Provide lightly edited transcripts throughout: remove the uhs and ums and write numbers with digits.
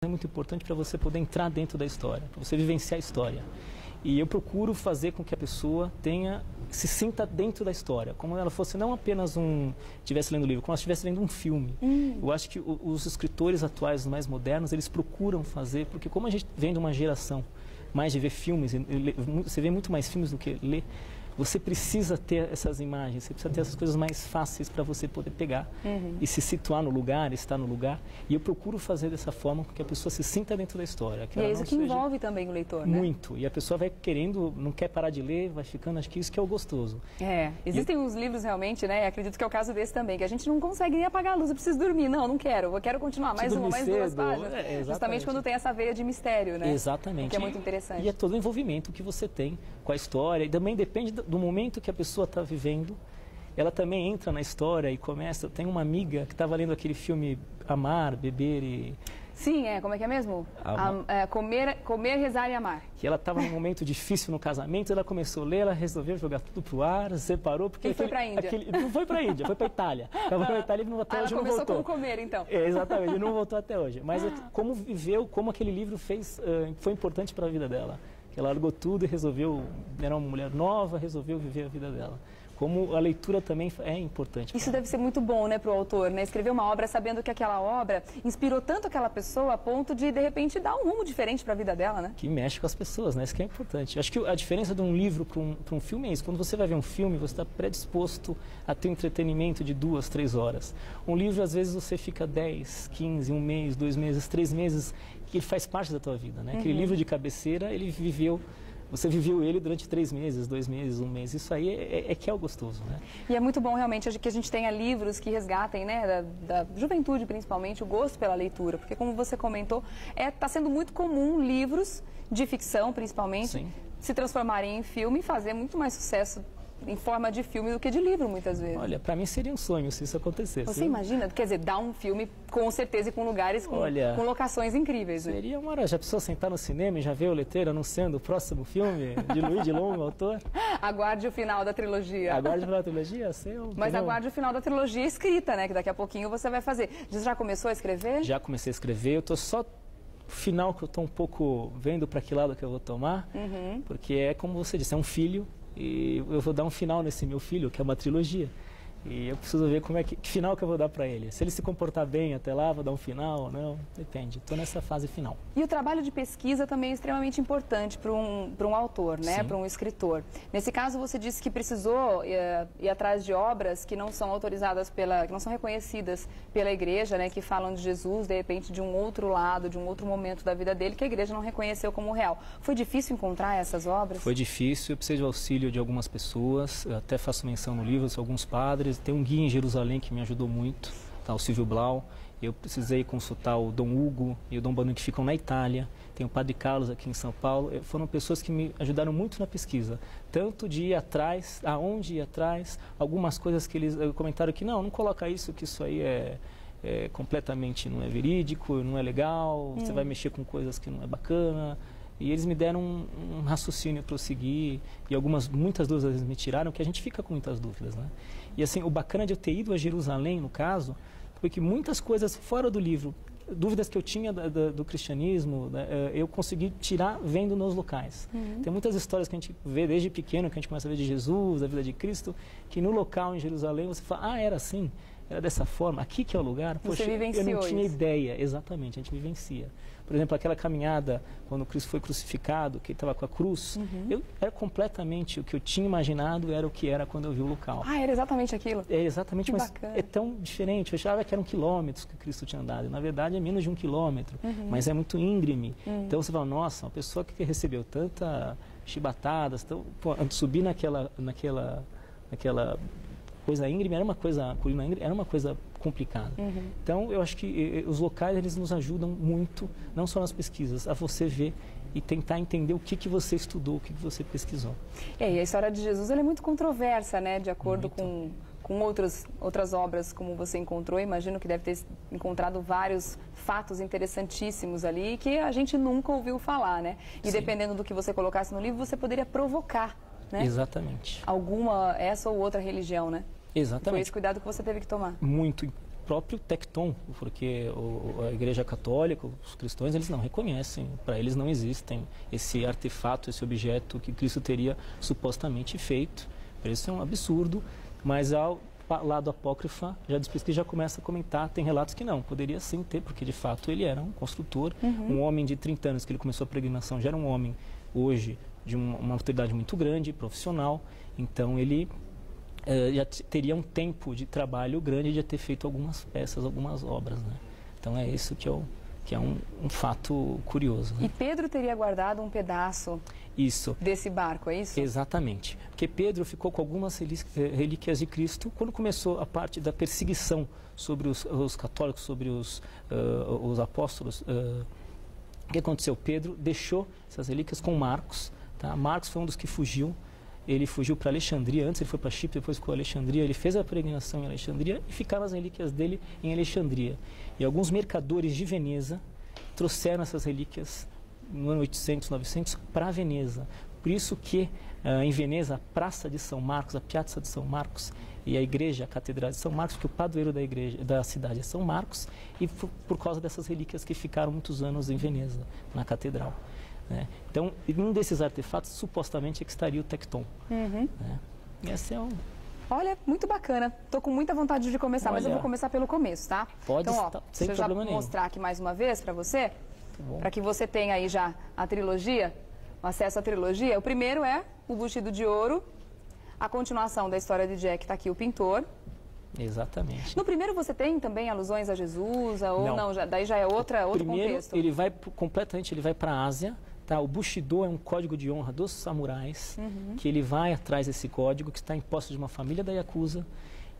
É muito importante para você poder entrar dentro da história, para você vivenciar a história. E eu procuro fazer com que a pessoa se sinta dentro da história, como ela fosse não apenas estivesse lendo um livro, como ela estivesse lendo um filme. Eu acho que os escritores atuais, mais modernos, eles procuram fazer, porque como a gente vem de uma geração mais de ver filmes, você vê muito mais filmes do que ler, você precisa ter essas imagens, você precisa ter essas coisas mais fáceis para você poder pegar e se situar no lugar, estar no lugar. E eu procuro fazer dessa forma que a pessoa se sinta dentro da história. E é isso que envolve também o leitor, né? Muito. E a pessoa vai querendo, não quer parar de ler, vai ficando, acho que isso que é o gostoso. Existem uns livros realmente, né? Acredito que é o caso desse também, que a gente não consegue nem apagar a luz, eu preciso dormir. Não quero, eu quero continuar, mais uma, mais duas páginas. Justamente quando tem essa veia de mistério, né? Exatamente. Que é muito interessante. E é todo o envolvimento que você tem com a história. E também depende do momento que a pessoa está vivendo. Ela também entra na história e começa... Tem uma amiga que estava lendo aquele filme Amar, Beber e... Sim, como é que é mesmo? Comer, rezar e amar. Que ela estava num momento difícil no casamento, ela começou a ler, ela resolveu jogar tudo pro ar, separou... Porque ele foi para a Índia. Não foi para a Índia, foi para a Itália. Ela foi para a Itália e até hoje não voltou. Ela começou como comer, então. Exatamente, ele não voltou até hoje. Mas como aquele livro foi importante para a vida dela. Ela largou tudo e resolveu, era uma mulher nova, resolveu viver a vida dela. Como a leitura também é importante. Isso deve ser muito bom, né, para o autor, né? Escrever uma obra sabendo que aquela obra inspirou tanto aquela pessoa a ponto de repente, dar um rumo diferente para a vida dela, né? Que mexe com as pessoas, né? Isso que é importante. Acho que a diferença de um livro para um filme é isso. Quando você vai ver um filme, você está predisposto a ter um entretenimento de 2, 3 horas. Um livro, às vezes, você fica 10, 15, 1 mês, 2 meses, 3 meses, que ele faz parte da tua vida, né? Aquele livro de cabeceira, você viveu ele durante 3 meses, 2 meses, 1 mês. Isso aí é que é o gostoso, né? E é muito bom realmente que a gente tenha livros que resgatem, né, da juventude principalmente, o gosto pela leitura. Porque como você comentou, está sendo muito comum livros de ficção principalmente se transformarem em filme e fazer muito mais sucesso em forma de filme do que de livro, muitas vezes. Olha, para mim seria um sonho se isso acontecesse. Você imagina? Quer dizer, dar um filme com certeza e com lugares, com locações incríveis, né? Seria uma maravilha. Já precisou sentar no cinema e já ver o letreiro anunciando o próximo filme de Luiz de Longo, autor? Aguarde o final da trilogia. Aguarde o final da trilogia? Mas aguarde o final da trilogia escrita, né? Que daqui a pouquinho você vai fazer. Você já começou a escrever? Já comecei a escrever. Eu estou só... final que eu estou um pouco vendo para que lado que eu vou tomar. Porque é como você disse, é um filho. E eu vou dar um final nesse meu filho, que é uma trilogia. E eu preciso ver que final que eu vou dar para ele. Se ele se comportar bem até lá, vou dar um final ou não, depende. Estou nessa fase final. E o trabalho de pesquisa também é extremamente importante para um autor, né? Para um escritor. Nesse caso, você disse que precisou ir atrás de obras que não são autorizadas que não são reconhecidas pela igreja, né? Que falam de Jesus, de repente, de um outro lado, de um outro momento da vida dele, que a igreja não reconheceu como real. Foi difícil encontrar essas obras? Foi difícil, eu precisei do auxílio de algumas pessoas, eu até faço menção no livro, alguns padres. Tem um guia em Jerusalém que me ajudou muito, tá, o Silvio Blau. Eu precisei consultar o Dom Hugo e o Dom Banu, que ficam na Itália. Tem o Padre Carlos aqui em São Paulo. Foram pessoas que me ajudaram muito na pesquisa. Tanto de ir atrás, aonde ir atrás, algumas coisas que eles comentaram que não coloca isso, que isso aí completamente não é verídico, não é legal, você vai mexer com coisas que não é bacana. E eles me deram um raciocínio para eu seguir, e muitas dúvidas eles me tiraram, que a gente fica com muitas dúvidas, né? E assim, o bacana de eu ter ido a Jerusalém, no caso, foi que muitas coisas fora do livro, dúvidas que eu tinha do cristianismo, eu consegui tirar vendo nos locais. Tem muitas histórias que a gente vê desde pequeno, que a gente começa a ver de Jesus, da vida de Cristo, que no local em Jerusalém você fala, era assim, era dessa forma, aqui que é o lugar. Poxa, eu não tinha ideia, exatamente, a gente vivencia. Por exemplo, aquela caminhada, quando Cristo foi crucificado, que ele estava com a cruz, era completamente o que eu tinha imaginado, era o que era quando eu vi o local. Era exatamente aquilo? É exatamente, que mas bacana. É tão diferente. Eu achava que eram quilômetros que Cristo tinha andado, e na verdade é menos de 1 quilômetro, mas é muito íngreme. Então você fala, nossa, uma pessoa que recebeu tanta chibatadas, subir naquela coisa íngreme, colina íngreme, era uma coisa complicada. Então, eu acho que os locais, eles nos ajudam muito, não só nas pesquisas, a você ver e tentar entender o que você estudou, o que você pesquisou. E a história de Jesus, ela é muito controversa, né? De acordo com outras obras, como você encontrou, imagino que deve ter encontrado vários fatos interessantíssimos ali que a gente nunca ouviu falar, né? E dependendo do que você colocasse no livro, você poderia provocar, né? Exatamente. Essa ou outra religião, né? Exatamente. Foi esse cuidado que você teve que tomar. Muito. próprio tecton, porque a Igreja Católica, os cristãos, eles não reconhecem, para eles não existem esse artefato, esse objeto que Cristo teria supostamente feito. Isso é um absurdo, mas ao lado apócrifa, já diz que já começa a comentar, tem relatos que não, poderia sim ter, porque de fato ele era um construtor, um homem de 30 anos que ele começou a peregrinação, já era um homem hoje de uma autoridade muito grande, profissional, então ele já teria um tempo de trabalho grande de ter feito algumas peças, algumas obras, né? Então é isso que é um fato curioso, né? E Pedro teria guardado um pedaço desse barco, é isso? Exatamente. Porque Pedro ficou com algumas relíquias de Cristo quando começou a parte da perseguição sobre os católicos, sobre os apóstolos. O que aconteceu? Pedro deixou essas relíquias com Marcos. Tá? Marcos foi um dos que fugiu. Ele fugiu para Alexandria, antes ele foi para Chipre, depois ficou em Alexandria, ele fez a peregrinação em Alexandria e ficaram as relíquias dele em Alexandria. E alguns mercadores de Veneza trouxeram essas relíquias no ano 800, 900 para Veneza. Por isso que em Veneza, a Praça de São Marcos, a Piazza de São Marcos e a igreja, a Catedral de São Marcos, que o padroeiro da cidade é São Marcos, e por causa dessas relíquias que ficaram muitos anos em Veneza, na Catedral. Então, um desses artefatos, supostamente, é que estaria o tecton. Esse é um... Olha, muito bacana. Estou com muita vontade de começar, mas eu vou começar pelo começo, tá? Pode, então, sem problema nenhum. Mostrar aqui mais uma vez para você, para que você tenha aí já a trilogia, o acesso à trilogia. O primeiro é o Bustido de Ouro, a continuação da história de Jack, está aqui o pintor. Exatamente. No primeiro você tem também alusões a Jesus, ou não daí já é outro primeiro, contexto? Ele vai completamente, ele vai para a Ásia. Tá, o Bushido é um código de honra dos samurais, que ele vai atrás desse código, que está em posse de uma família da Yakuza,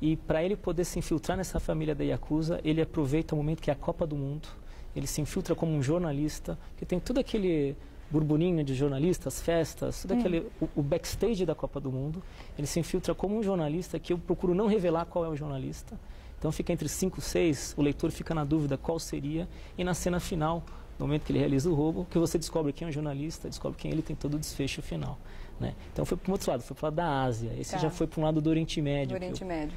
e para ele poder se infiltrar nessa família da Yakuza, ele aproveita o momento que é a Copa do Mundo, ele se infiltra como um jornalista, que tem todo aquele burburinho de jornalistas, festas, tudo aquele, o backstage da Copa do Mundo, ele se infiltra como um jornalista, que eu procuro não revelar qual é o jornalista, então fica entre 5 e 6, o leitor fica na dúvida qual seria, e na cena final, no momento que ele realiza o roubo, que você descobre quem é o jornalista, descobre quem ele tem todo o desfecho final. Né? Então foi para um outro lado, foi para o lado da Ásia. Esse já foi para um lado do Oriente Médio. Do Oriente Médio.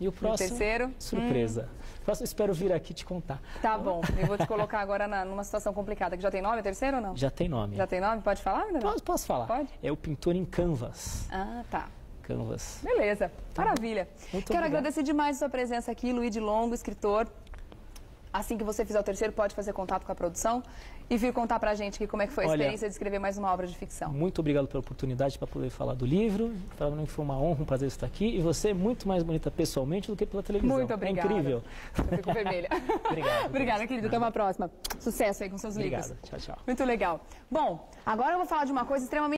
E o próximo, o terceiro? Surpresa. O próximo eu espero vir aqui te contar. Tá bom, eu vou te colocar agora numa situação complicada, que já tem nome, o terceiro ou não? Já tem nome. Já tem nome? Pode falar ainda não? Posso falar. Pode? É o pintor em canvas. Ah, tá. Canvas. Beleza, maravilha. Muito Quero agradecer demais a sua presença aqui, Luiz de Longo, escritor. Assim que você fizer o terceiro, pode fazer contato com a produção e vir contar pra gente aqui como é que foi a experiência de escrever mais uma obra de ficção. Muito obrigado pela oportunidade para poder falar do livro. Para mim foi uma honra, um prazer estar aqui. E você é muito mais bonita pessoalmente do que pela televisão. Muito obrigada. É incrível. Eu fico vermelha. Obrigado. Obrigada, querido. Até uma próxima. Sucesso aí com seus livros. Obrigado. Tchau, tchau. Muito legal. Bom, agora eu vou falar de uma coisa extremamente